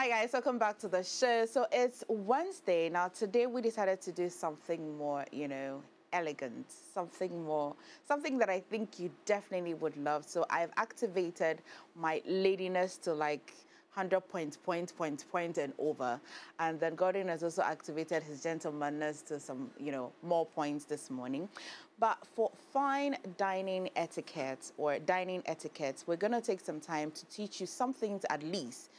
Hi guys, welcome back to the show. So it's Wednesday. Now today we decided to do something more, elegant, something that I think you definitely would love. So I've activated my ladiness to like 100 point and over. And then Gordon has also activated his gentlemanness to some, more points this morning. But for fine dining etiquette or dining etiquette, we're going to take some time to teach you some things at least.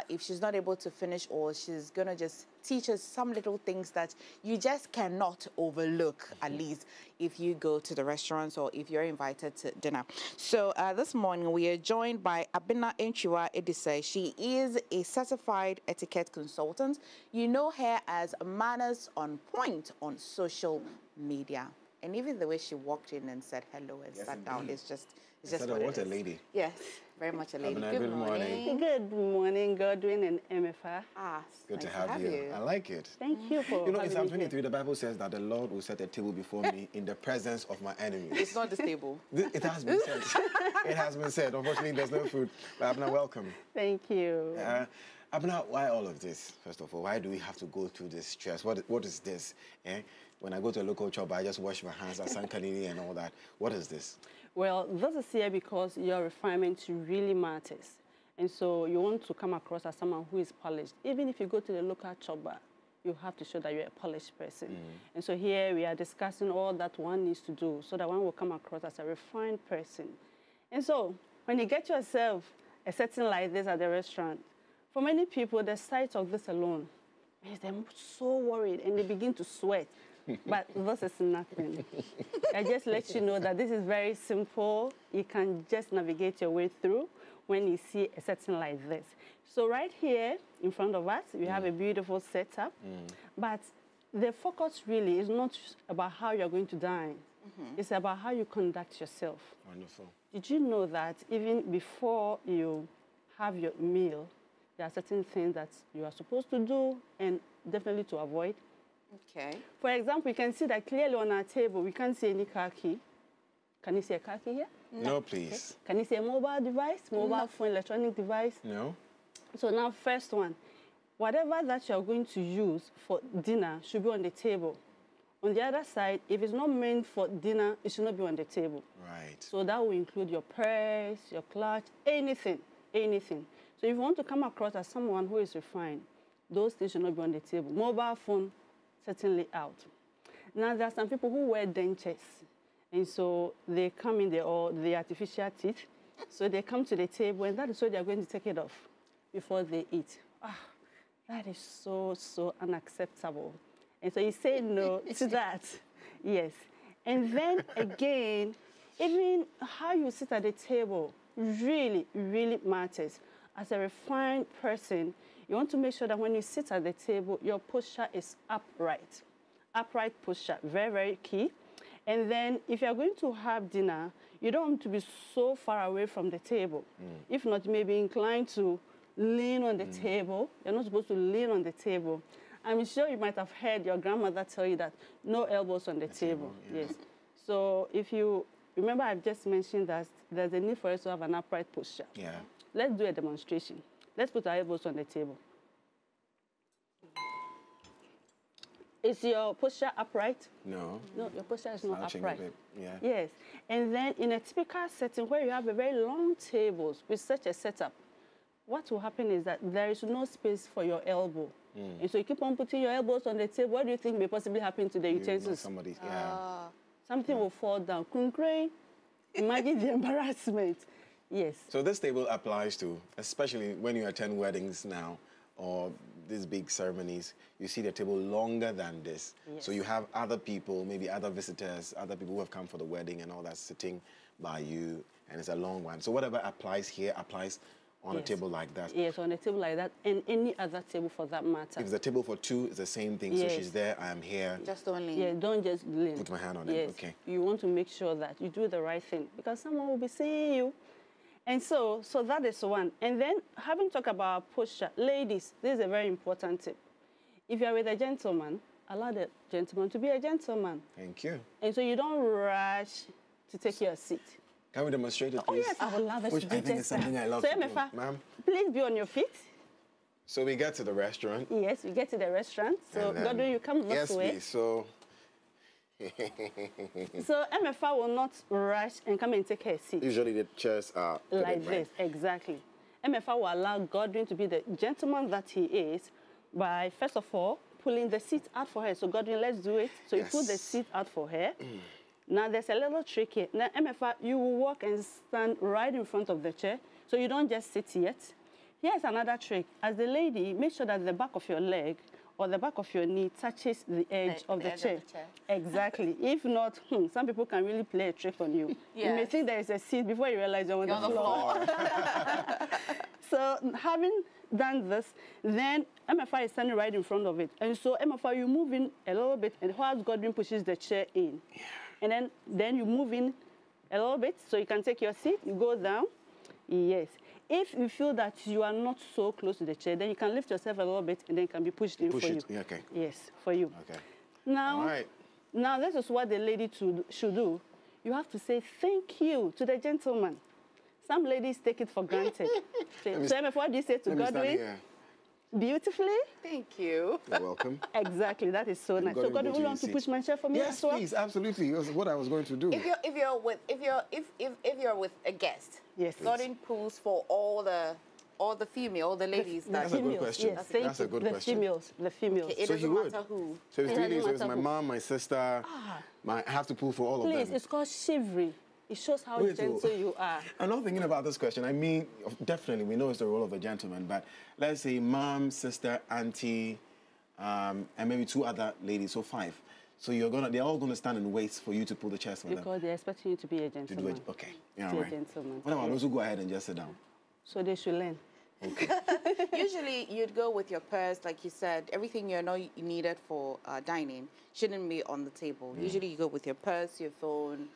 If she's not able to finish all, she's going to just teach us some little things that you just cannot overlook, at least if you go to the restaurants or if you're invited to dinner. So this morning we are joined by Abenaa Antwiwaa Adusei. She is a certified etiquette consultant. You know her as Manners on Point on social media. And even the way she walked in and said hello and sat down is just what a lady. Yes, very much a lady. Abenaa, good morning. Good morning, Godwin and MFA. Good to have you. I like it. Thank you for in Psalm 23, the Bible says that the Lord will set a table before me in the presence of my enemies. It's not this table. It has been said. It has been said. Unfortunately, there's no food. But Abenaa, welcome. Thank you. Abenaa, why all of this? First of all, why do we have to go through this stress? What is this? When I go to a local shop, I just wash my hands, I sang Kanini and all that. What is this? Well, this is here because your refinement really matters. And so you want to come across as someone who is polished. Even if you go to the local shop bar, you have to show that you're a polished person. And so here we are discussing all that one needs to do so that one will come across as a refined person. And so when you get yourself a setting like this at the restaurant, for many people, the sight of this alone makes them so worried and they begin to sweat. But this is nothing. I just let you know that this is very simple. You can just navigate your way through when you see a setting like this. So right here in front of us, we have a beautiful setup. But the focus really is not about how you're going to dine. It's about how you conduct yourself. Wonderful. Did you know that even before you have your meal, there are certain things that you are supposed to do and definitely to avoid? Okay. For example, you can see that clearly on our table, we can't see any car key. Can you see a car key here? No, please. Okay. Can you see a mobile device, mobile phone, electronic device? No. So now, first one, whatever that you're going to use for dinner should be on the table. On the other side, if it's not meant for dinner, it should not be on the table. Right. So that will include your purse, your clutch, anything. So if you want to come across as someone who is refined, those things should not be on the table. Mobile phone, certainly out. Now, there are some people who wear dentures, and so they come in the artificial teeth. So they come to the table, and that is why they are going to take it off before they eat. That is so unacceptable. And so you say no to that. Yes. And then again, even how you sit at the table really matters. As a refined person, you want to make sure that when you sit at the table, your posture is upright. Upright posture, very key. And then if you're going to have dinner, you don't want to be so far away from the table. If not, you may be inclined to lean on the table. You're not supposed to lean on the table. I'm sure you might have heard your grandmother tell you that no elbows on the table. Yes. So if you remember, I've just mentioned that there's a need for us to have an upright posture. Yeah. Let's do a demonstration. Let's put our elbows on the table. Is your posture upright? No. No, your posture is not Slouching upright. a bit. Yeah. Yes. And then in a typical setting where you have a very long table with such a setup, what will happen is that there is no space for your elbow. And so you keep on putting your elbows on the table. What do you think may possibly happen to the utensils? Something will fall down. Imagine the embarrassment. Yes. So this table applies to, especially when you attend weddings now, or these big ceremonies, you see the table longer than this. Yes. So you have other people, maybe other visitors, other people who have come for the wedding and all that sitting by you, and it's a long one. So whatever applies here applies on a table like that. Yes, on a table like that, and any other table for that matter. If it's a table for two, it's the same thing. Yes. So she's there, I am here. Just only. Yeah, don't just lean. Put my hand on it. Okay. You want to make sure that you do the right thing because someone will be seeing you. And so that is one. And then having talked about posture, ladies, this is a very important tip. If you're with a gentleman, allow the gentleman to be a gentleman. Thank you. And so you don't rush to take your seat. Can we demonstrate it, please? Oh, yes, I would love it. Which I think is something I love so, to do. Ma'am, Ma'am? please be on your feet. So we get to the restaurant. Yes, we get to the restaurant. So, Godwin, you come this way. Yes, please. So... So MFA will not rush and come and take her seat. Usually the chairs are like this, exactly. MFA will allow Godwin to be the gentleman that he is by, first of all, pulling the seat out for her. So Godwin, let's do it. So you pull the seat out for her. Now there's a little trick here. Now MFA, you will walk and stand right in front of the chair. So you don't just sit yet. Here's another trick. As the lady, make sure that the back of your leg or the back of your knee touches the edge of the chair. Exactly. If not, some people can really play a trick on you. Yes. You may think there is a seat before you realize you're on the floor. So having done this, then MFI is standing right in front of it. And so MFI, you move in a little bit, and whilst Godwin pushes the chair in. Yeah. And then you move in a little bit, so you can take your seat, you go down. Yes. If you feel that you are not so close to the chair, then you can lift yourself a little bit and then it can be pushed in for you. Yeah, okay. Yes, for you. Okay. Now, all right. Now this is what the lady should do. You have to say thank you to the gentleman. Some ladies take it for granted. So what do you say to Godwin? Beautifully? Thank you. You're welcome. Exactly, that is so nice. So Godwin, will you want to push my chair for me as well? Yes, please, absolutely. That's what I was going to do. If you're with a guest, yes, Godwin pulls for all the female, all the ladies. That's a good question. Yes, that's a good question. The females. Okay, it doesn't matter who. So it's 3 days. So it's my mom, my sister. I have to pull for all of them. Please, it's called chivalry. It shows how gentle you are. I'm not thinking about this question. I mean, definitely, we know it's the role of a gentleman, but let's say mom, sister, auntie, and maybe 2 other ladies, so 5. So they're all going to stand and wait for you to pull the chairs for them. Because they're expecting you to be a gentleman. Okay. Yeah, right. A gentleman. What about those who go ahead and just sit down? So they should learn. Okay. Usually, you'd go with your purse, like you said. Everything you know you needed for dining shouldn't be on the table. Usually, you go with your purse, your phone.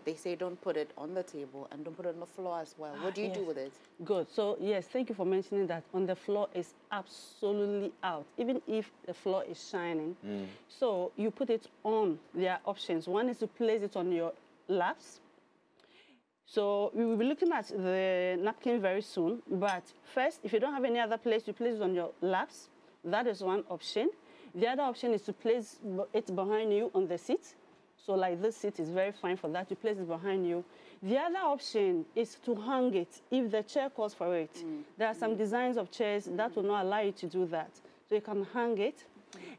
They say don't put it on the table and don't put it on the floor as well. What do you do with it? Good. So, yes, thank you for mentioning that. On the floor is absolutely out, even if the floor is shining. So, you put it on. There are options. One is to place it on your laps. So, we will be looking at the napkin very soon. But first, if you don't have any other place, you place it on your laps. That is one option. The other option is to place it behind you on the seat. So like this seat is very fine for that. You place it behind you. The other option is to hang it if the chair calls for it. There are some designs of chairs that will not allow you to do that. So you can hang it.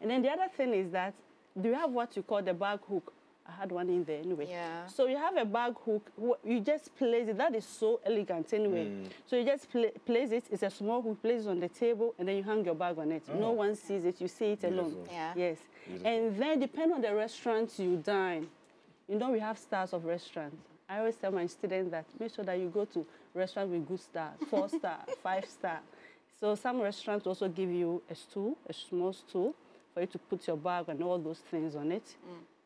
And then the other thing is that, do you have what you call the bag hook? I had one in there anyway. Yeah. So you have a bag hook. You just place it. That is so elegant anyway. So you just place it. It's a small hook. Place it on the table, and then you hang your bag on it. No one sees it. You see it alone. Yeah. Yes. And then, depending on the restaurant you dine, you know we have stars of restaurants. I always tell my students that make sure that you go to restaurants with good stars, 4-star, 5-star. So some restaurants also give you a stool, a small stool, for you to put your bag and all those things on it.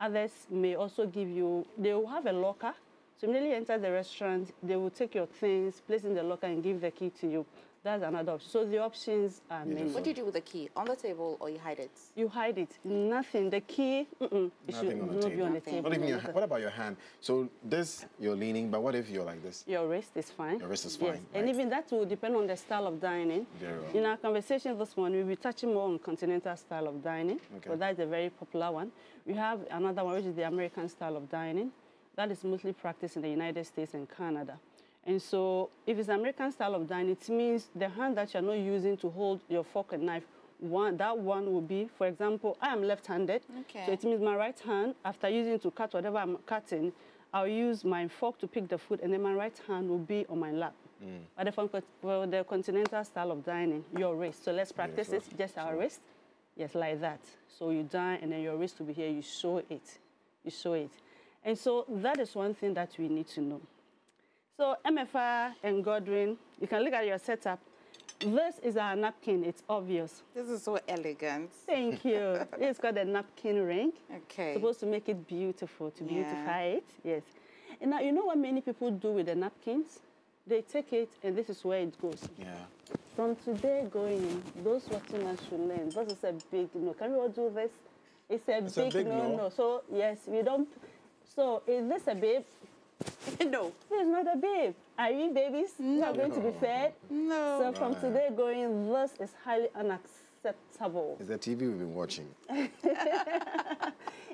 Others may also give you, they will have a locker. So immediately you enter the restaurant, they will take your things, place in the locker and give the key to you. That's another option. So the options are many. What do you do with the key? On the table or you hide it? You hide it. Nothing. The key, it should not be on the table. Not even your, what about your hand? So this, you're leaning, but what if you're like this? Your wrist is fine. Your wrist is fine. Yes. Right. And even that will depend on the style of dining. Very well. In our conversation this morning, we'll be touching more on continental style of dining. Okay. But that's a very popular one. We have another one, which is the American style of dining. That is mostly practiced in the United States and Canada. And so if it's American style of dining, it means the hand that you're not using to hold your fork and knife, that one will be, for example, I am left-handed. Okay. So it means my right hand, after using it to cut whatever I'm cutting, I'll use my fork to pick the food, and then my right hand will be on my lap. But for the continental style of dining, your wrist. So let's practice it, just our wrist. Yes, like that. So you dine, and then your wrist will be here. You show it. You show it. And so that is one thing that we need to know. So MFA and Godwin, you can look at your setup. This is our napkin. It's obvious. This is so elegant. Thank you. It's got a napkin ring. Okay. Supposed to make it beautiful, to beautify it. Yes. And now, you know what many people do with the napkins? They take it, and this is where it goes. Yeah. From today going, those watching us should learn. This is a big no. Can we all do this? It's a big no-no. So, yes, we don't. So, is this a babe? No. This is not a babe. Are you babies not going to be fed? No. So from today going, this is highly unacceptable. It's the TV we've been watching.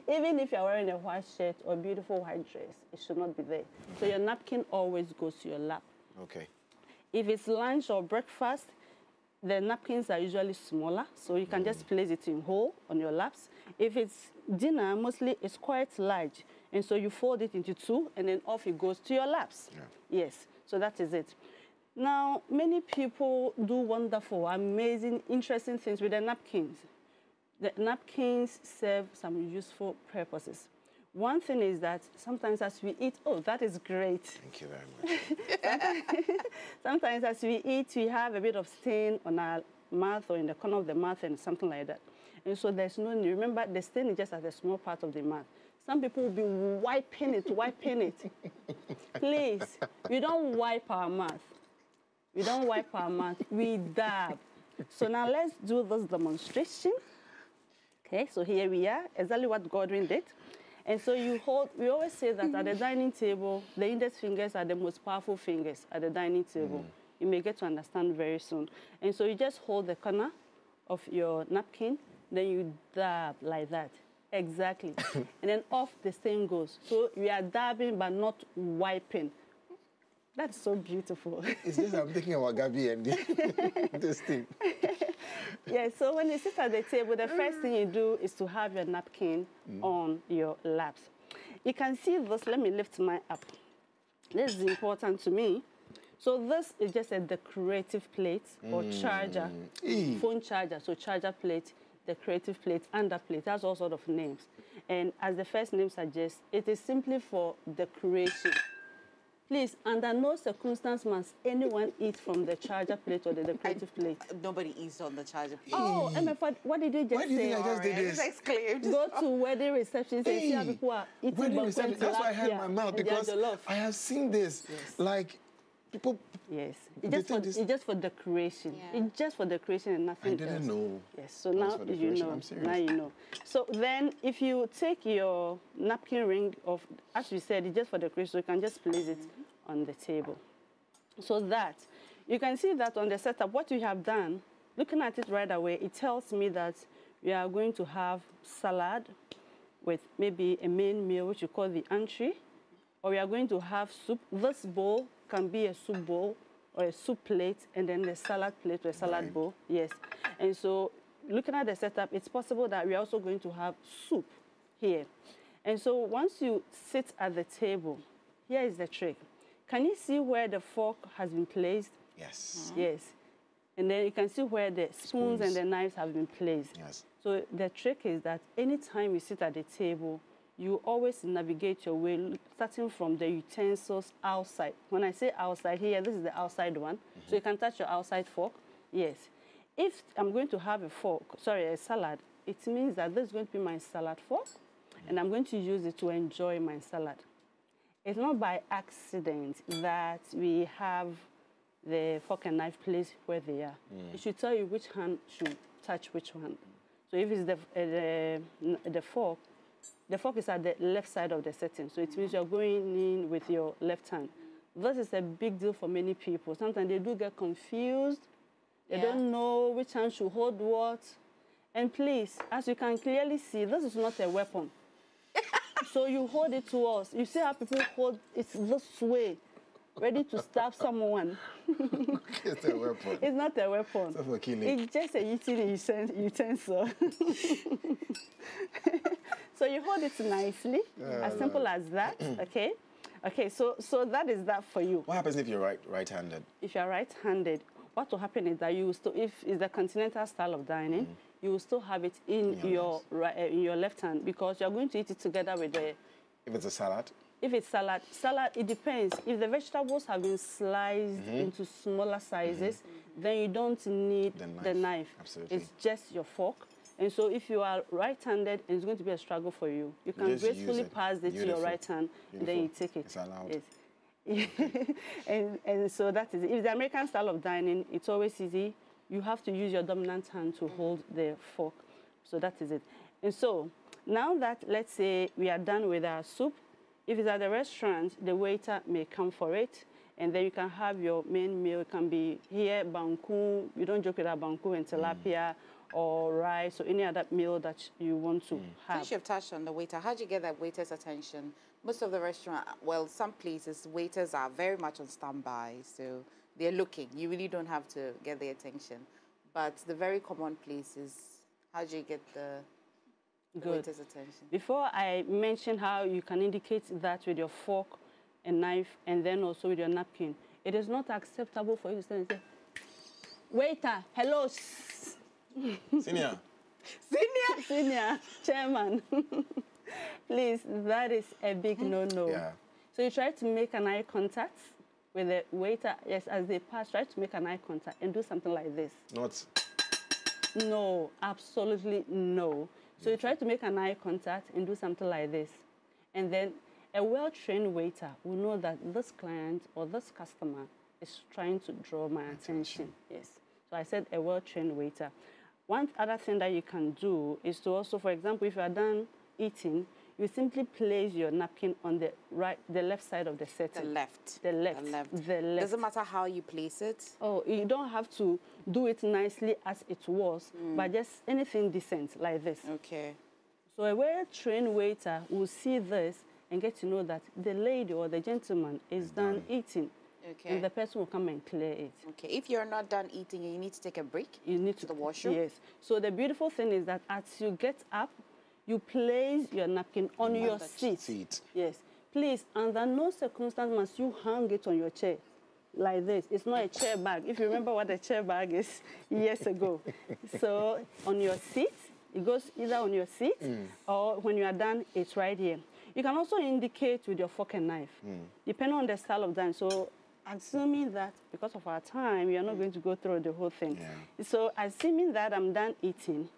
Even if you're wearing a white shirt or a beautiful white dress, it should not be there. So your napkin always goes to your lap. Okay. If it's lunch or breakfast, the napkins are usually smaller, so you can just place it in whole on your laps. If it's dinner, mostly it's quite large, and so you fold it into two, and then off it goes to your laps. Yeah. Yes, so that is it. Now, many people do wonderful, amazing, interesting things with the napkins. The napkins serve some useful purposes. One thing is that sometimes as we eat, oh, that is great. Thank you very much. Sometimes as we eat, we have a bit of stain on our mouth or in the corner of the mouth and something like that. And so there's no need. Remember, the stain is just at the small part of the mouth. Some people will be wiping it. Please, we don't wipe our mouth. We don't wipe our mouth. We dab. So now let's do this demonstration. Okay, so here we are, exactly what Godwin did. And so you hold, we always say that at the dining table, the index fingers are the most powerful fingers at the dining table. You may get to understand very soon. And so you just hold the corner of your napkin, then you dab like that. Exactly. And then off the stain goes. So you are dabbing but not wiping. That's so beautiful. It's just I'm thinking about Gabby and this thing. Yeah, so when you sit at the table, the first thing you do is to have your napkin on your laps. You can see this. Let me lift mine up. This is important to me. So this is just a decorative plate or charger, phone charger. So charger plate, decorative plate, under plate. That's all sort of names. And as the first name suggests, it is simply for decoration. Please, under no circumstance must anyone eat from the charger plate or the decorative plate. Nobody eats on the charger plate. Oh, Emma, what did you just say? Why do you think I just did this? It's exclaimed. Go to wedding receptions and see how people are eating Wedding reception. That's why I had my mouth, because I have seen this. Yes. Like, people... Yes. It's just for decoration. Yeah. It's just for decoration and nothing else. I didn't know. Yes, so now you know. I'm serious. Now you know. So then if you take your napkin ring of, as we said, it's just for decoration, so you can just place it on the table. So that, you can see that on the setup, what you have done, looking at it right away, it tells me that we are going to have salad with maybe a main meal, which you call the entree, or we are going to have soup. This bowl can be a soup bowl or a soup plate, and then the salad plate or a salad bowl. Yes. And so looking at the setup, it's possible that we're also going to have soup here. And so once you sit at the table, here is the trick. Can you see where the fork has been placed? Yes. Yes. And then you can see where the spoons and the knives have been placed. Yes. So the trick is that anytime you sit at the table, you always navigate your way, starting from the utensils outside. When I say outside here, this is the outside one. So you can touch your outside fork. Yes. If I'm going to have a salad, it means that this is going to be my salad fork, and I'm going to use it to enjoy my salad. It's not by accident that we have the fork and knife placed where they are. It should tell you which hand should touch which one. So if it's the fork is at the left side of the setting. So it means you're going in with your left hand. This is a big deal for many people. Sometimes they do get confused. They don't know which hand should hold what. And please, as you can clearly see, this is not a weapon. So you hold it to us. You see how people hold it this way, ready to stab someone. It's a weapon. It's not a weapon. It's not for killing. It's just a utensil. So you hold it nicely, as simple as that, okay? Okay, so that is that for you. What happens if you're right-handed? If you're right-handed, what will happen is that you will still, if it's the continental style of dining, you will still have it in your left hand, because you're going to eat it together with the... If it's a salad? If it's salad, it depends. If the vegetables have been sliced into smaller sizes, then you don't need the knife. Absolutely. It's just your fork. And so if you are right-handed and it's going to be a struggle for you, you can gracefully pass it to your right hand, and then you take it. It's allowed. Yes. and so that is it. If the American style of dining, it's always easy. You have to use your dominant hand to hold the fork. So that is it. And so now that, let's say, we are done with our soup, If it's at the restaurant, the waiter may come for it, and then you can have your main meal. It can be here, banku. You don't joke with that banku and tilapia or rice or any other meal that you want to have. Since you've touched on the waiter, how do you get that waiter's attention? Most of the restaurant, well, some places, waiters are very much on standby, so they're looking. You really don't have to get their attention. But the very common places, how do you get the waiter's attention? Before I mention how you can indicate that with your fork and knife and then also with your napkin, it is not acceptable for you to stand and say, waiter, hello. Senior. Senior, chairman. Please, that is a big no-no. Yeah. So you try to make an eye contact with the waiter. Yes, as they pass, try to make an eye contact and do something like this. Not. No, absolutely no. So you try to make an eye contact and do something like this. And then a well-trained waiter will know that this client or this customer is trying to draw my attention. Yes. So I said a well-trained waiter. One other thing that you can do is to also, for example, if you are done eating, you simply place your napkin on the left side of the setting. The left. The left. The left. The left. Doesn't matter how you place it? Oh, you don't have to do it nicely as it was, but just anything decent like this. Okay. So a well-trained waiter will see this and get to know that the lady or the gentleman is done eating. Okay. And the person will come and clear it. Okay. If you're not done eating and you need to take a break, you need to the washroom? Yes. So the beautiful thing is that as you get up, you place your napkin on your seat. Yes. Please, under no circumstance must you hang it on your chair like this. It's not a chair bag. If you remember what a chair bag is years ago. So on your seat, it goes either on your seat or when you are done, it's right here. You can also indicate with your fork and knife, depending on the style of dance. So assuming that because of our time, we are not going to go through the whole thing. Yeah. So assuming that I'm done eating,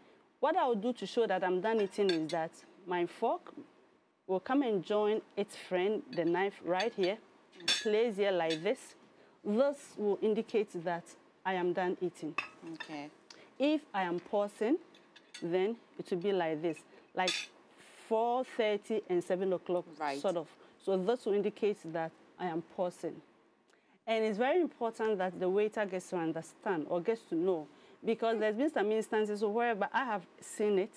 what I will do to show that I'm done eating is that my fork will come and join its friend, the knife, right here, place here like this. This will indicate that I am done eating. Okay. If I am pausing, then it will be like this, like 4:30 and 7 o'clock, sort of. So this will indicate that I am pausing. And it's very important that the waiter gets to understand or gets to know, because there's been some instances wherever I have seen it,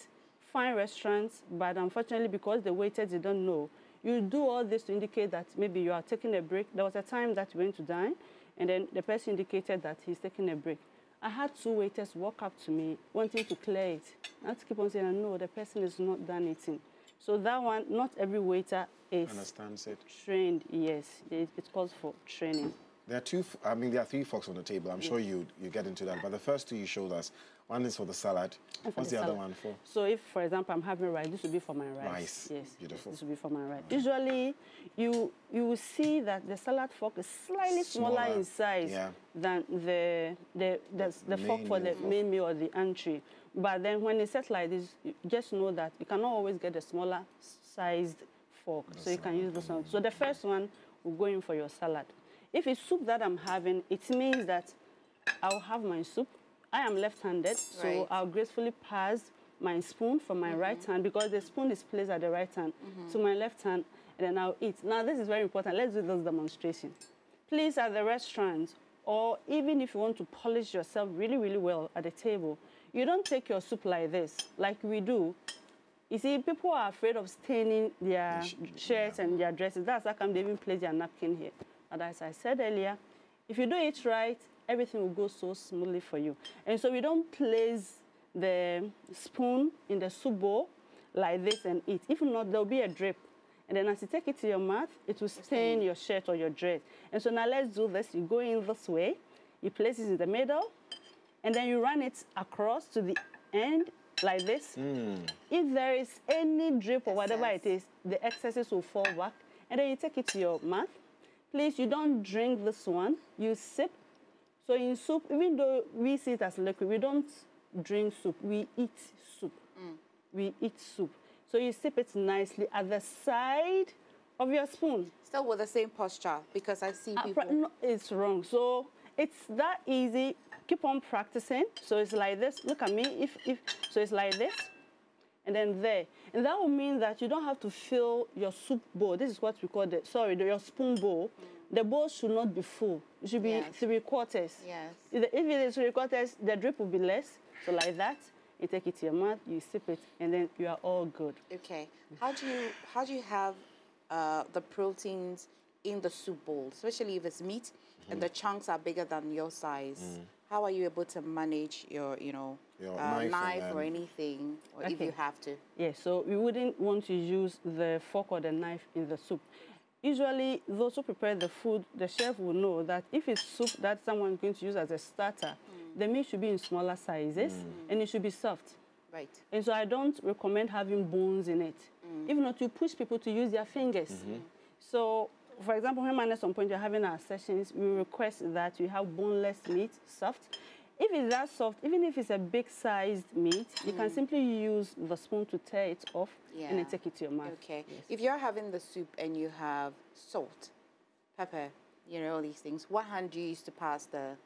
fine restaurants, but unfortunately because the waiter didn't know, you do all this to indicate that maybe you are taking a break. There was a time that you went to dine, and then the person indicated that he's taking a break. I had 2 waiters walk up to me wanting to clear it. I had to keep on saying, no, the person is not done eating. So that one, not every waiter is understands it. Trained. Yes, it calls for training. There are there are 3 forks on the table. I'm sure you get into that. But the first 2 you showed us, one is for the salad. What's the other one for? So if, for example, I'm having rice, this would be for my rice. Rice. Yes. Beautiful. This would be for my rice. Usually, you will see that the salad fork is slightly smaller in size than the fork for the main meal or the entree. But then when it's set like this, you just know that you cannot always get a smaller sized fork. So you can use this one. So the first one will go in for your salad. If it's soup that I'm having, it means that I'll have my soup. I am left-handed, so I'll gracefully pass my spoon from my right hand, because the spoon is placed at the right hand, to my left hand, and then I'll eat. Now, this is very important. Let's do this demonstration. Please, at the restaurant, or even if you want to polish yourself really, really well at the table, you don't take your soup like this, like we do. You see, people are afraid of staining their shirts and their dresses. That's how come they even place their napkin here. But as I said earlier, if you do it right, everything will go so smoothly for you. And so we don't place the spoon in the soup bowl like this and eat. If not, there'll be a drip. And then as you take it to your mouth, it will stain your shirt or your dress. And so now let's do this. You go in this way, you place it in the middle, and then you run it across to the end like this. If there is any drip or whatever it is, the excesses will fall back. And then you take it to your mouth. Please, you don't drink this one. You sip. So in soup, even though we see it as liquid, we don't drink soup. We eat soup. We eat soup. So you sip it nicely at the side of your spoon. Still with the same posture, because I see people... No, it's wrong. So it's that easy. Keep on practicing. So it's like this. Look at me. So it's like this. and then there. And that will mean that you don't have to fill your soup bowl. This is what we call your spoon bowl. The bowl should not be full. It should be 3/4. Yes. If it is 3/4, the drip will be less. So like that, you take it to your mouth, you sip it, and then you are all good. Okay. How do you have the proteins in the soup bowl, especially if it's meat and the chunks are bigger than your size? How are you able to manage your knife or anything, or if you have to? Yeah, so we wouldn't want to use the fork or the knife in the soup. Usually, those who prepare the food, the chef will know that if it's soup that someone is going to use as a starter, the meat should be in smaller sizes and it should be soft. Right. And so I don't recommend having bones in it. If not, you push people to use their fingers. So, for example, when at some point you're having our sessions, we request that you have boneless meat, soft. If it's that soft, even if it's a big-sized meat, you can simply use the spoon to tear it off and then take it to your mouth. Okay. Yes. If you're having the soup and you have salt, pepper, all these things, what hand do you use to pass the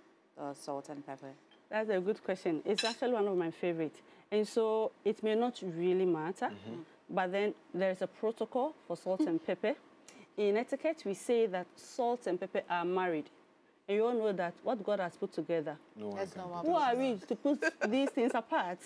salt and pepper? That's a good question. It's actually one of my favorites. And so it may not really matter, but then there's a protocol for salt and pepper. In etiquette, we say that salt and pepper are married. And you all know that what God has put together. Who are we to put these things apart?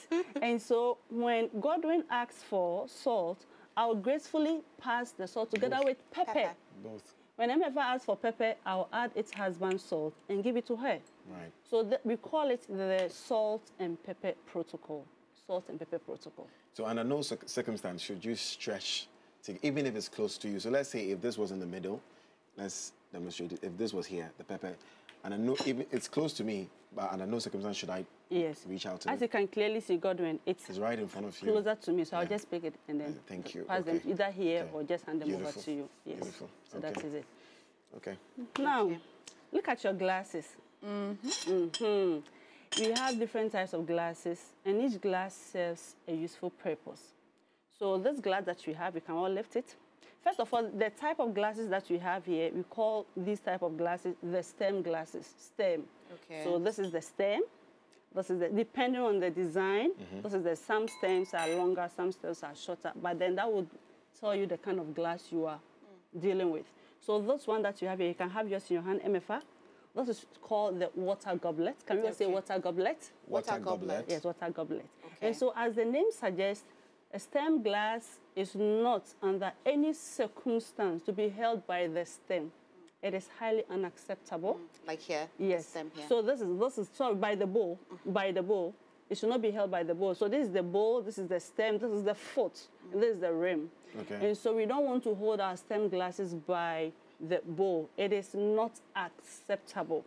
And so when Godwin asks for salt, I'll gracefully pass the salt together with pepper. Both. When MFA asks for pepper, I'll add its husband's salt and give it to her. Right. So we call it the salt and pepper protocol. Salt and pepper protocol. So under no circumstance should you stretch, even if it's close to you. So let's say if this was in the middle, let's demonstrate it. If this was here, the pepper, and I know even it's close to me, but under no circumstance should I reach out to As you can clearly see, Godwin, it's right in front of you. Closer to me, so I'll just pick it and then pass them either here or just hand them over to you. Yes. Beautiful. So that is it. Okay. Now, look at your glasses. We have different types of glasses, and each glass serves a useful purpose. So this glass that we have, we can all lift it. First of all, the type of glasses that we have here, we call these type of glasses the stem glasses. Stem. Okay. So this is the stem. This is depending on the design. This is some stems are longer, some stems are shorter. But then that would tell you the kind of glass you are dealing with. So this one that you have here, you can have yours in your hand, MFA. This is called the water goblet. Can we say water goblet? Water goblet. Yes, water goblet. Okay. And so as the name suggests, a stem glass is not under any circumstance to be held by the stem. It is highly unacceptable. Like here? Yes. The stem here. So this is sorry, by the bowl. By the bowl. It should not be held by the bowl. So this is the bowl, this is the stem, this is the foot, and this is the rim. Okay. And so we don't want to hold our stem glasses by the bowl. It is not acceptable.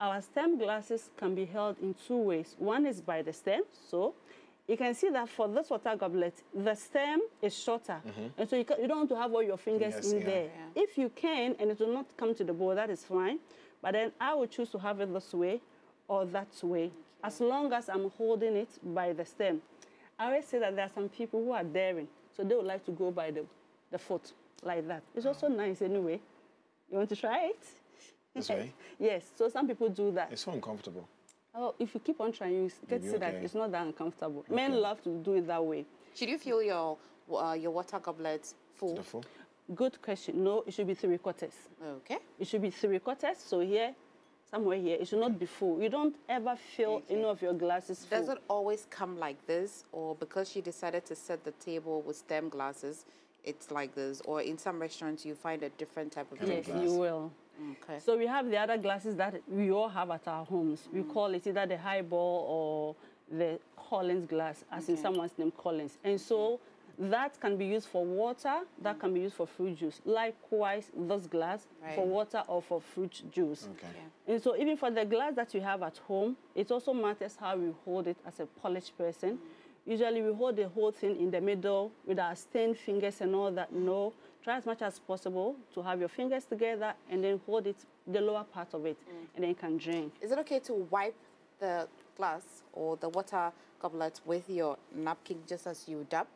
Our stem glasses can be held in two ways. One is by the stem. So you can see that for this water goblet, the stem is shorter. And so you don't want to have all your fingers in there. Yeah. If you can, and it will not come to the bowl, that is fine. But then I would choose to have it this way or that way, as long as I'm holding it by the stem. I always say that there are some people who are daring, so they would like to go by the foot, like that. It's also nice anyway. You want to try it? This way? Yes, so some people do that. It's so uncomfortable. Oh, if you keep on trying, you get to see that it's not that uncomfortable. Men love to do it that way. Should you fill your water goblet full? The full? Good question. No, it should be 3/4. Okay. It should be 3/4. So here, somewhere here, it should not be full. You don't ever fill any of your glasses full. Does it always come like this, or because she decided to set the table with stem glasses, it's like this? Or in some restaurants, you find a different type of Yes, glass? you will. Okay. So we have the other glasses that we all have at our homes. We call it either the highball or the Collins glass, as in someone's name Collins. And so that can be used for water, that can be used for fruit juice. Likewise, this glass for water or for fruit juice. Okay. Yeah. And so even for the glass that you have at home, it also matters how we hold it as a polished person. Usually we hold the whole thing in the middle with our stained fingers and all that. No, try as much as possible to have your fingers together and then hold it, the lower part of it, and then you can drink. Is it okay to wipe the glass or the water goblet with your napkin just as you dab?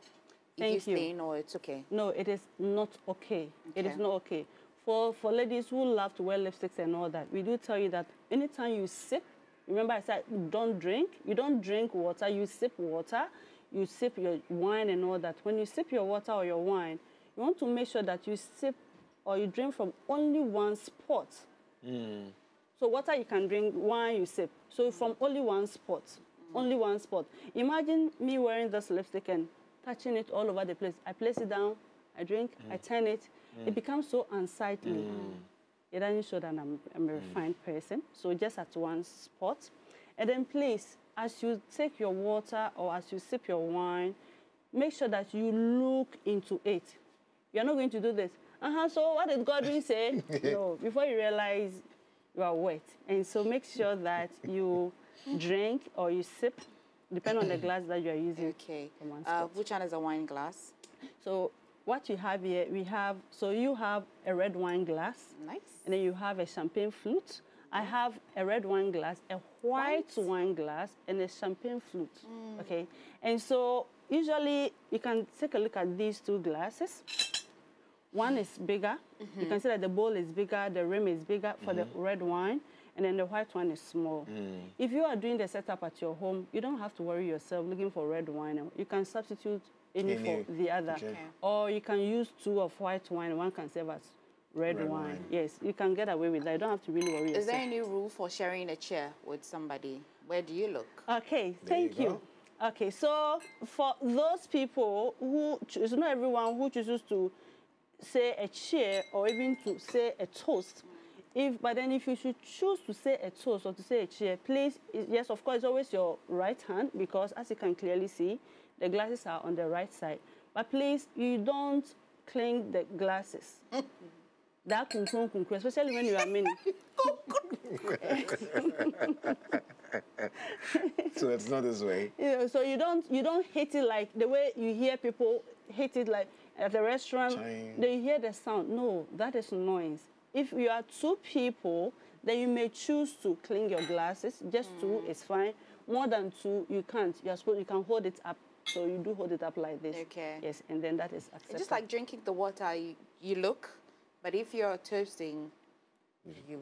Thank if you stain, or it's okay? No, it is not okay. It is not okay. For ladies who love to wear lipsticks and all that, we do tell you that anytime you sip, remember I said don't drink. You don't drink water, you sip water. you sip your wine and all that. When you sip your water or your wine, you want to make sure that you sip or you drink from only one spot. So water you can drink, wine you sip. So from only one spot, only one spot. Imagine me wearing this lipstick and touching it all over the place. I place it down, I drink, I turn it. It becomes so unsightly. It doesn't show that I'm a refined person. So just at one spot. And then please, as you take your water or as you sip your wine, make sure that you look into it. You're not going to do this. So what did Godwin say? No, before you realize you are wet. And so make sure that you drink or you sip, depending on the glass that you are using. Okay. Which one is a wine glass? So what you have here, you have a red wine glass. Nice. And then you have a champagne flute. I have a red wine glass, a white wine glass, and a champagne flute. Okay. And so usually you can take a look at these two glasses. One is bigger. You can see that the bowl is bigger, the rim is bigger for the red wine, and then the white one is small. If you are doing the setup at your home, you don't have to worry yourself looking for red wine. You can substitute any for the other. Okay. Or you can use two of white wine, one can serve as red wine. Yes, you can get away with that. You don't have to really worry yourself. Is there any rule for sharing a chair with somebody? Where do you look? Okay, thank you. Okay, so for those people who choose, not everyone who chooses to say a cheer or even to say a toast. But then if you should choose to say a toast or to say a cheer, please, yes, of course, it's always your right hand because as you can clearly see, the glasses are on the right side. But please, you don't clink the glasses. That especially when you are many. So it's not this way. So you don't hit it like the way you hear people hit it like at the restaurant. They hear the sound. No, that is noise. If you are two people, then you may choose to clean your glasses. Just two is fine. More than two, you can't. You can hold it up. So you do hold it up like this. Okay. Yes, and then that is acceptable. It's just like drinking the water. You look, but if you're toasting, you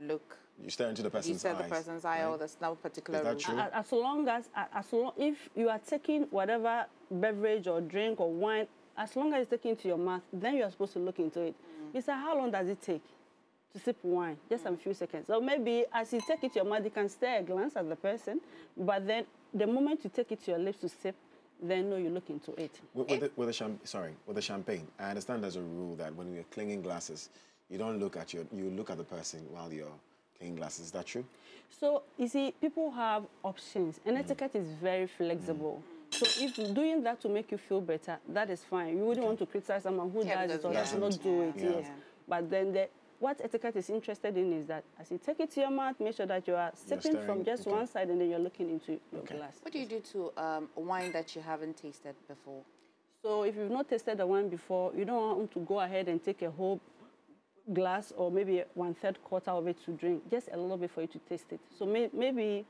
look. You stare into the person's eyes. You stare the person's eye, or there's no particular rule. Is that true? If you are taking whatever beverage or drink or wine, as long as it's taken to your mouth, then you are supposed to look into it. You say, how long does it take to sip wine? Just a few seconds. So maybe as you take it to your mouth, you can stare a glance at the person, but then the moment you take it to your lips to sip, then no, you look into it. With the champagne, I understand there's a rule that when you're clinking glasses, you don't look at you look at the person while you're cleaning glasses. Is that true? So you see, people have options, and etiquette is very flexible. So if doing that to make you feel better, that is fine. You wouldn't want to criticize someone who does it or does not do it. Yes. But then what etiquette is interested in is that as you take it to your mouth, make sure that you are sipping from just one side and then you're looking into your glass. What do you do to wine that you haven't tasted before? So if you've not tasted the wine before, you don't want to go ahead and take a whole glass or maybe 1/3 quarter of it to drink, just a little bit for you to taste it. So maybe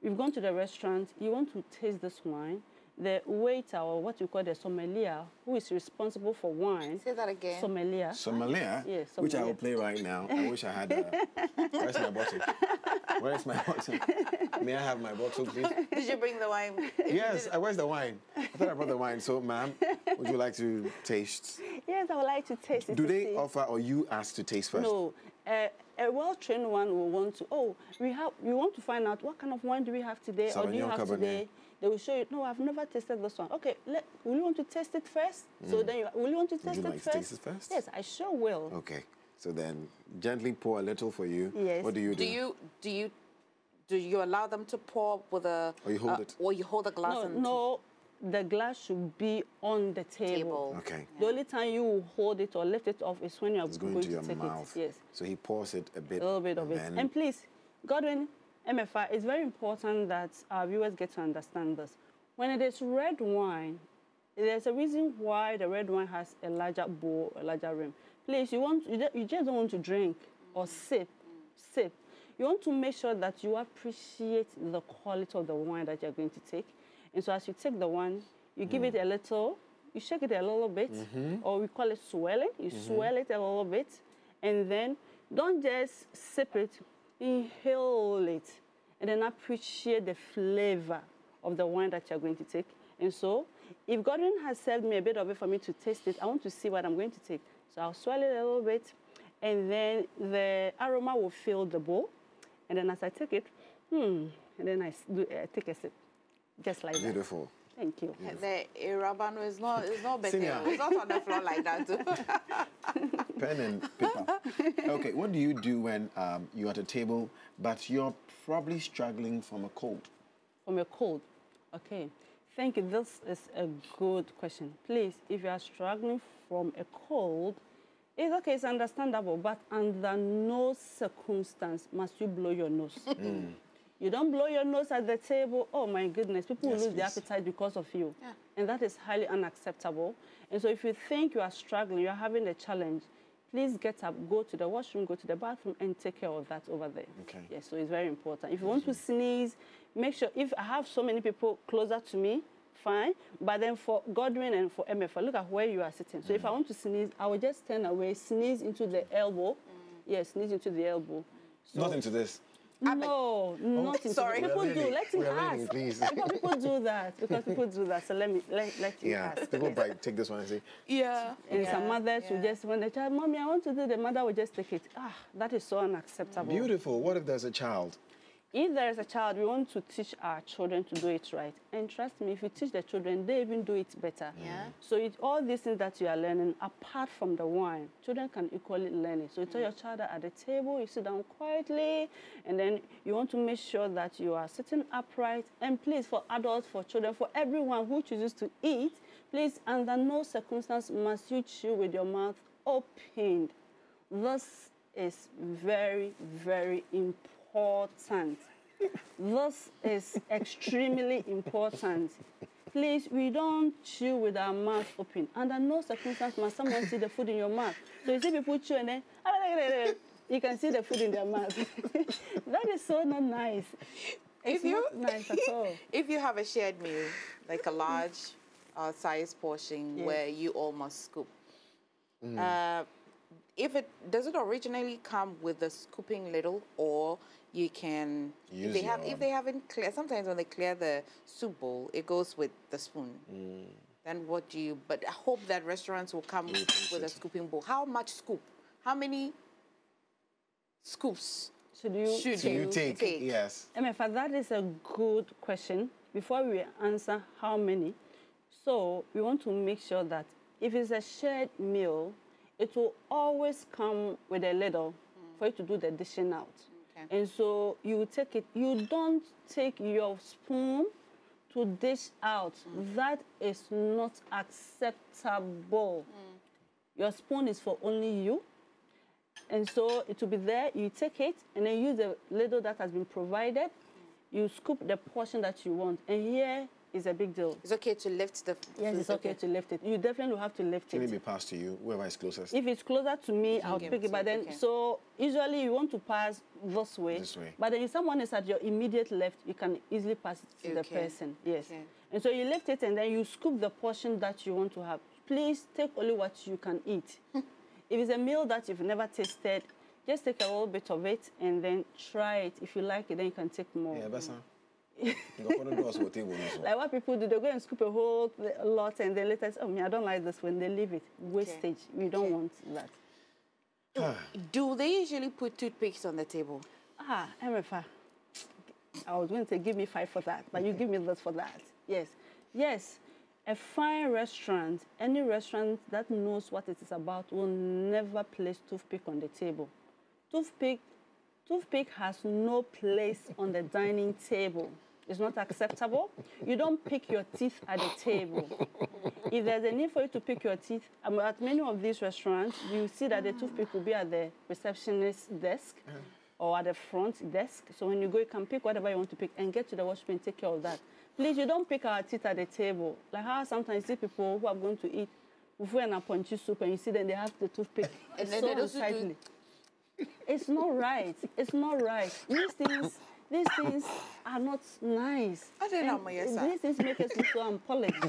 you've gone to the restaurant, you want to taste this wine. The waiter, or what you call the sommelier, who is responsible for wine. Say that again. Sommelier. Sommelier? Yes, sommelier. Which I will play right now. I wish I had where's my bottle? Where's my bottle? May I have my bottle, please? Did you bring the wine? Yes, where's the wine? I thought I brought the wine. So, ma'am, would you like to taste? Yes, I would like to taste it. Do they offer, or you ask to taste first? No. A well-trained one will want to, we want to find out what kind of wine do we have today, or do you have today? They will show you, no, I've never tasted this one. Okay, will you want to taste it first? So then, will you want to taste it first? Would you like to taste it first? Yes, I sure will. Okay, so then gently pour a little for you. Yes. What do you do? Do you allow them to pour with a... Or you hold it? Or you hold the glass? No, the glass should be on the table. Okay. The only time you will hold it or lift it off is when you are going to take mouth. it. Yes. So he pours it a bit. A little bit of it. And please, Godwin, MFI, it's very important that our viewers get to understand this. When it is red wine, there's a reason why the red wine has a larger bowl, a larger rim. Please, you just don't want to drink or sip. You want to make sure that you appreciate the quality of the wine that you're going to take. And so as you take the wine, you give it a little, you shake it a little bit, or we call it swelling. You swell it a little bit, and then don't just sip it, inhale it, and then appreciate the flavor of the wine that you're going to take. And so, if Godwin has served me a bit of it for me to taste it, I want to see what I'm going to take. So I'll swirl it a little bit, and then the aroma will fill the bowl. And then as I take it, and then I take a sip, just like that. Beautiful. Thank you. The Irabano is not better. Senior. It's not on the floor like that too. Pen and paper. Okay, what do you do when you're at a table, but you're probably struggling from a cold? From a cold? Okay. Thank you. This is a good question. Please, if you are struggling from a cold, it's okay, it's understandable, but under no circumstance must you blow your nose. You don't blow your nose at the table, oh my goodness, people will lose their appetite because of you. Yeah. And that is highly unacceptable. And so if you think you are struggling, you are having a challenge, please get up, go to the washroom, go to the bathroom, and take care of that over there. Okay. Yes, so it's very important. If you want to sneeze, make sure, if I have so many people closer to me, fine. But then for Godwin and for MFA, look at where you are sitting. So if I want to sneeze, I will just turn away, sneeze into the elbow. Yes, sneeze into the elbow. So, not into this. No, not into sorry. People do. Let him ask. Learning, please. Because people do that. Because people do that. So let him ask. People might take this one and say, Yeah. And some mothers will just, when the child, Mommy, I want to do, the mother will just take it. That is so unacceptable. beautiful. What if there's a child? If there is a child, we want to teach our children to do it right. And trust me, if you teach the children, they even do it better. Yeah. So all these things that you are learning, apart from the wine, children can equally learn it. So you tell your child that at the table, you sit down quietly, and then you want to make sure that you are sitting upright. And please, for adults, for children, for everyone who chooses to eat, please, under no circumstance must you chew with your mouth opened. This is very, very important. This is extremely important. Please, we don't chew with our mouth open. Under no circumstance must someone see the food in your mouth. So you see people chew and then you can see the food in their mouth. That is so not nice. It's not nice at all. If you have a shared meal, like a large size portion where you all must scoop, does it originally come with the scooping ladle, or you can if they haven't cleared, sometimes when they clear the soup bowl, it goes with the spoon. Then what do you? But I hope that restaurants will come with a scooping bowl. How much scoop? How many scoops should you take? Yes. MFA, that is a good question. Before we answer how many, so we want to make sure that if it's a shared meal, it will always come with a ladle for you to do the dishing out. Okay. And so you take it, you don't take your spoon to dish out. That is not acceptable. Your spoon is for only you. And so it will be there, you take it, and then use the ladle that has been provided. You scoop the portion that you want. And here is a big deal. It's okay to lift the food. Yes, it's okay to lift it. You definitely have to lift it. Can it be passed to you, whoever is closest? If it's closer to me, I'll pick it. But then, so usually you want to pass this way. But then if someone is at your immediate left, you can easily pass it to the person. Yes. Okay. And so you lift it, and then you scoop the portion that you want to have. Please take only what you can eat. If it's a meal that you've never tasted, just take a little bit of it and then try it. If you like it, then you can take more. Yeah, that's like what people do, they go and scoop a whole lot and then later say, oh, I don't like this when they leave it. Wastage. We don't want that. Do they usually put toothpicks on the table? MFA. I was going to say, give me 5 for that, but you give me this for that. Yes. Yes. A fine restaurant, any restaurant that knows what it is about, will never place toothpick on the table. Toothpick has no place on the dining table. It's not acceptable. You don't pick your teeth at the table. If there's a need for you to pick your teeth, at many of these restaurants, you see that the toothpick will be at the receptionist's desk or at the front desk. So when you go, you can pick whatever you want to pick and get to the washroom and take care of that. Please, you don't pick our teeth at the table. Like how sometimes you see people who are going to eat fufu and a punchy soup, and you see them, they have the toothpick. And then so unsightly. It's not right. It's not right. These things are not nice. These things make us look so unpolished.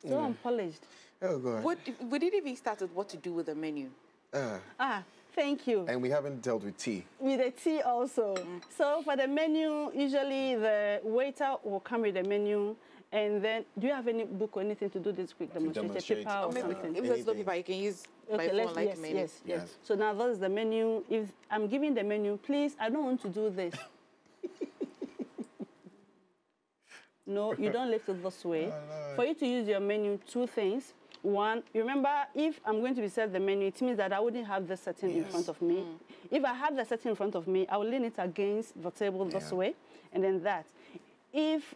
So unpolished. Oh, God. We didn't even start with what to do with the menu. Thank you. And we haven't dealt with tea. With the tea also. So for the menu, usually the waiter will come with the menu, And then, do you have any book or anything to do this quick demonstration? Demonstrate. Paper or Maybe something? if there's no paper, you can use my phone like many. Yes. So now that is the menu. If I'm giving the menu, please, I don't want to do this. No, you don't lift it this way. For you to use your menu, two things. One, remember, if I'm going to be served the menu, it means that I wouldn't have the setting in front of me. If I have the setting in front of me, I will lean it against the table this way, and then that. If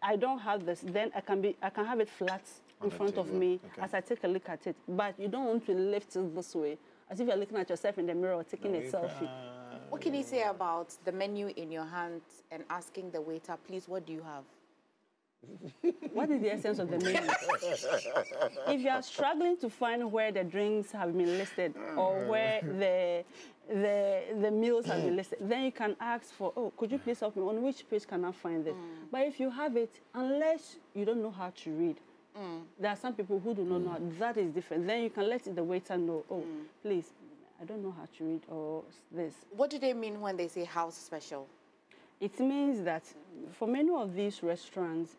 I don't have this, then I can have it flat in front of me as I take a look at it. But you don't want to lift it this way, as if you're looking at yourself in the mirror or taking a selfie. What can you say about the menu in your hand and asking the waiter, please, what do you have? What is the essence of the menu? If you are struggling to find where the drinks have been listed or where the meals have been listed, then you can ask for, oh, could you please help me? On which page can I find this? But if you have it, unless you don't know how to read, there are some people who do not know. That is different. Then you can let the waiter know, oh, please, I don't know how to read or this. What do they mean when they say house special? It means that for many of these restaurants,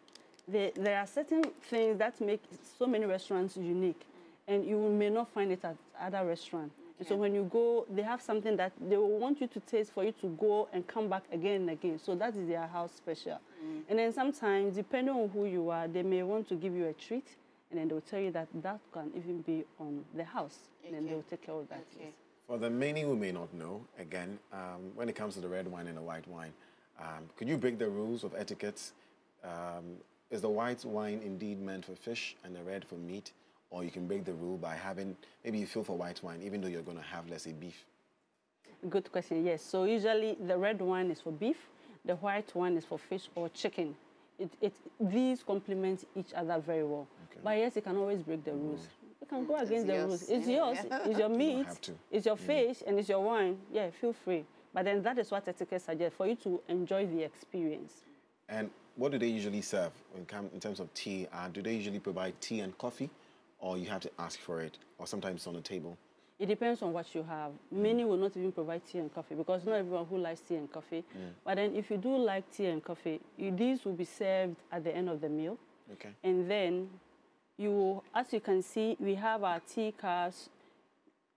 there are certain things that make so many restaurants unique, and you may not find it at other restaurants. Okay. So when you go, they have something that they will want you to taste for you to go and come back again and again. So that is their house special. And then sometimes, depending on who you are, they may want to give you a treat, and then they'll tell you that that can even be on the house, and then they'll take care of that. Okay. For the many who may not know, again, when it comes to the red wine and the white wine, could you break the rules of etiquette? Is the white wine indeed meant for fish and the red for meat? Or you can break the rule by having, maybe you feel for white wine, even though you're going to have, let's say, beef? Good question, yes. So usually the red wine is for beef, the white wine is for fish or chicken. These complement each other very well. Okay. But yes, you can always break the rules. You can go against the rules. It's yours, it's your meat, it's your fish, and it's your wine. Yeah, feel free. But then that is what etiquette suggests, for you to enjoy the experience. And what do they usually serve in terms of tea? Do they usually provide tea and coffee, or you have to ask for it, or sometimes it's on the table? It depends on what you have. Many will not even provide tea and coffee because not everyone who likes tea and coffee. But then if you do like tea and coffee, these will be served at the end of the meal. Okay. And then as you can see, we have our tea cups.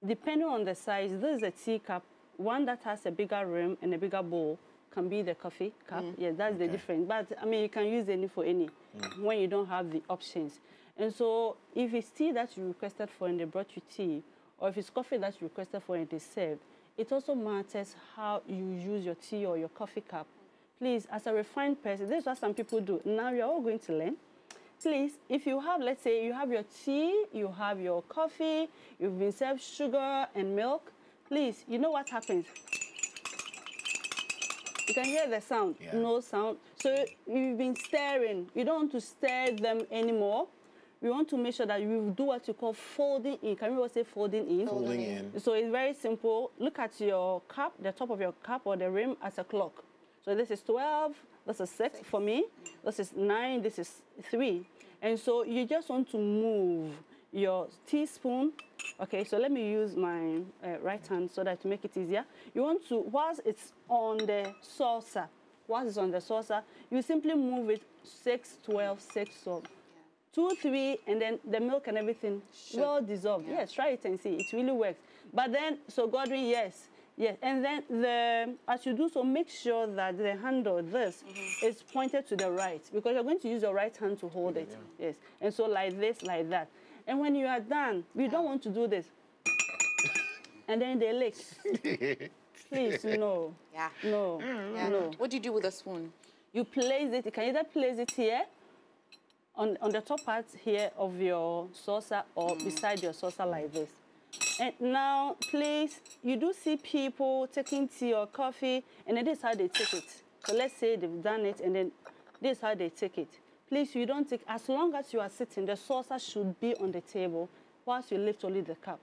Depending on the size, this is a tea cup. One that has a bigger rim and a bigger bowl can be the coffee cup. Yeah, that's the difference. But, I mean, you can use any for any when you don't have the options. And so if it's tea that you requested for and they brought you tea, or if it's coffee that you requested for and they served, it also matters how you use your tea or your coffee cup. Please, as a refined person, this is what some people do. Now you're all going to learn. Please, if you have, let's say, you have your tea, you have your coffee, you've been served sugar and milk, please, you know what happens? You can hear the sound, no sound. So you've been stirring. You don't want to stir them anymore. We want to make sure that you do what you call folding in. Can you all say folding in? Folding in. So it's very simple. Look at your cup, the top of your cup or the rim as a clock. So this is 12, this is 6 for me, this is 9, this is 3. And so you just want to move your teaspoon. Okay, so let me use my right hand so that to make it easier. You want to, whilst it's on the saucer, you simply move it 6, 12, 6, 12. 2, 3, and then the milk and everything well dissolved. Yes, try it and see. It really works. But then, so Godwin, yes. And then as you do so, make sure that the handle, this, is pointed to the right, because you're going to use your right hand to hold it. Yes. And so like this, like that. And when you are done, we don't want to do this. And then they lick. Please, no. No. No. What do you do with a spoon? You place it. You can either place it here, on the top part here of your saucer, or beside your saucer like this. And now, please, you do see people taking tea or coffee, and then this is how they take it. So let's say they've done it, and then this is how they take it. Please, you don't take, as long as you are sitting, the saucer should be on the table whilst you lift only the cup.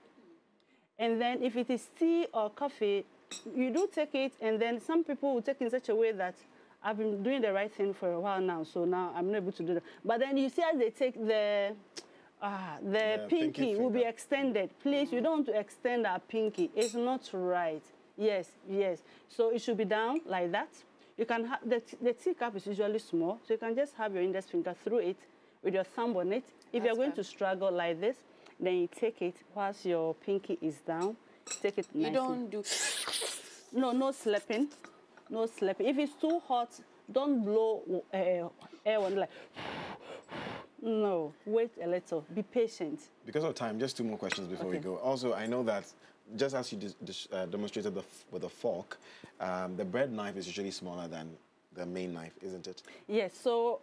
And then if it is tea or coffee, you do take it, and then some people will take it in such a way that I've been doing the right thing for a while now, so now I'm not able to do that. But then you see as they take the pinky will be extended. Please, you don't want to extend our pinky. It's not right. Yes. So it should be down like that. You can have, the teacup is usually small, so you can just have your index finger through it with your thumb on it. If you're going to struggle like this, then you take it whilst your pinky is down. Take it nicely. You don't do... No slapping. No slapping. If it's too hot, don't blow air on like... No, wait a little. Be patient. Because of time, just 2 more questions before we go. Also, I know that just as you demonstrated with the fork, the bread knife is usually smaller than the main knife, isn't it? Yes, so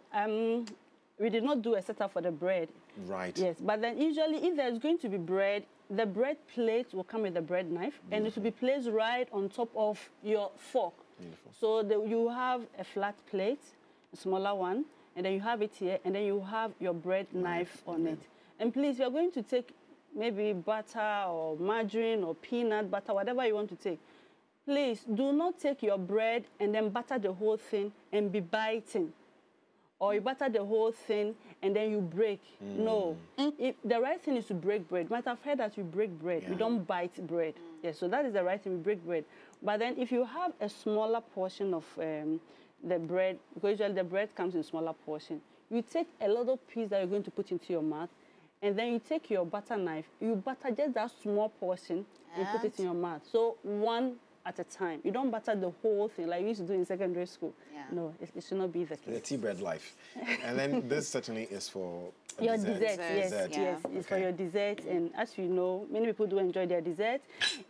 we did not do a setup for the bread. Right. Yes, but then usually if there's going to be bread, the bread plate will come with the bread knife, and it will be placed right on top of your fork. Beautiful. So you have a flat plate, a smaller one, and then you have it here, and then you have your bread knife on it. And please, you're going to take maybe butter or margarine or peanut butter, whatever you want to take. Please, do not take your bread and then butter the whole thing and be biting. Or you butter the whole thing and then you break. No. The right thing is to break bread. You might have heard that you break bread. You don't bite bread. Yes, so that is the right thing, we break bread. But then if you have a smaller portion of the bread, because usually the bread comes in smaller portion, you take a little piece that you're going to put into your mouth, and then you take your butter knife, you butter just that small portion and put it in your mouth. So one at a time. You don't butter the whole thing like we used to do in secondary school. Yeah. No, it should not be the case. The tea bread life. And then this certainly is for your dessert. Yes, yes, it's for your dessert. And as you know, many people do enjoy their dessert.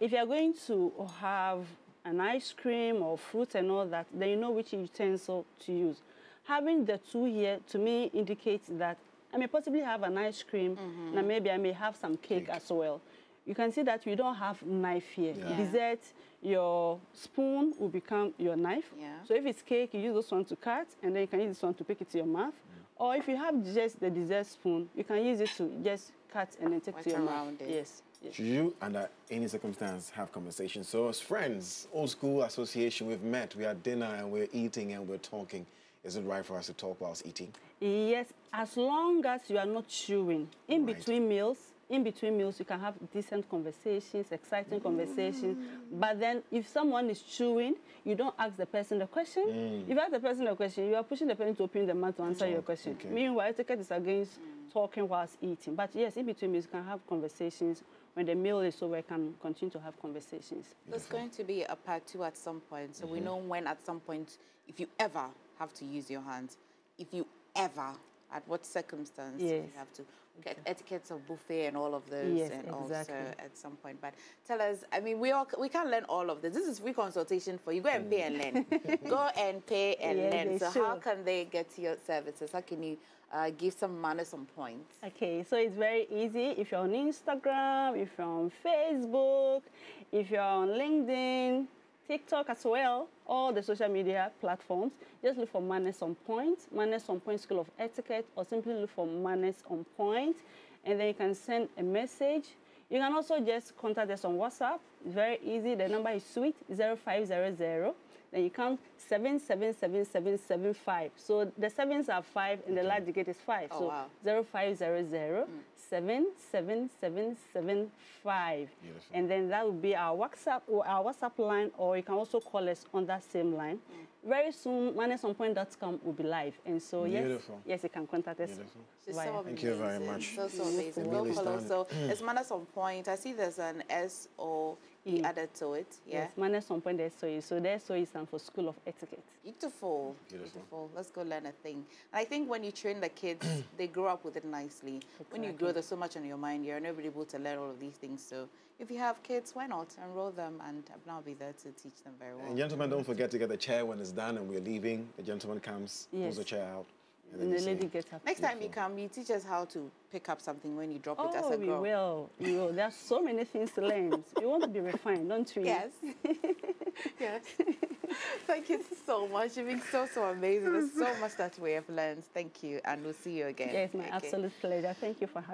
If you're going to have an ice cream or fruit and all that, then you know which utensil to use. Having the two here, to me, indicates that I may possibly have an ice cream, and maybe I may have some cake as well. You can see that you don't have knife here. Dessert, your spoon will become your knife. So if it's cake, you use this one to cut, and then you can use this one to pick it to your mouth. Or if you have just the dessert spoon, you can use it to just cut and then take it to your mouth. Yes. Should you, under any circumstance, have conversations? So as friends, old school association, we've met, we had dinner, and we're eating and we're talking. Is it right for us to talk whilst eating? Yes, as long as you are not chewing. In between meals, you can have decent conversations, exciting conversations. But then if someone is chewing, you don't ask the person the question. If you ask the person the question, you are pushing the person to open the mouth to answer your question. Meanwhile, etiquette is against talking whilst eating. But yes, in between meals, you can have conversations. When the meal is over, we can continue to have conversations. There's going to be a part 2 at some point. So we know when at some point, if you ever have to use your hands, if you ever, at what circumstance you have to. Get etiquettes of buffet and all of those, and also at some point. But tell us, I mean, we can't learn all of this. This is free consultation for you. Go and pay and learn. Go and pay and learn. So how can they get to your services? How can you give some manners some points? Okay, so it's very easy. If you're on Instagram, if you're on Facebook, if you're on LinkedIn, TikTok as well, all the social media platforms, just look for Manners on Point School of Etiquette, or simply look for Manners on Point, and then you can send a message. You can also just contact us on WhatsApp. It's very easy. The number is sweet, 0500. Then you count 777775. So the sevens are 5 and the large digit is 5. So 0500 77775. And then that will be our WhatsApp line, or you can also call us on that same line. Very soon, mannersonpoint.com will be live. And so, yes, you can contact us. Thank you very much. So amazing. Go follow. So it's Manners on Point. I see there's an S-O-E added to it. Yes, Manners on Point, the SOE. So the SOE stands for School of Etiquette. Beautiful. Let's go learn a thing. And I think when you train the kids, they grow up with it nicely. When you grow, there's so much on your mind. You're never able to learn all of these things. So if you have kids, why not enroll them? And Abenaa will be there to teach them very well. And gentlemen, don't forget to get the chair when it's done and we're leaving. The gentleman comes, pulls the chair out. And then the lady gets up. Next time you come, you teach us how to pick up something when you drop it as a girl. We will. There are so many things to learn. We want to be refined, don't we? Yes. Yes. Thank you so much. You've been so amazing. There's so much that we have learned. Thank you, and we'll see you again. Yes, my absolute pleasure. Thank you for having me.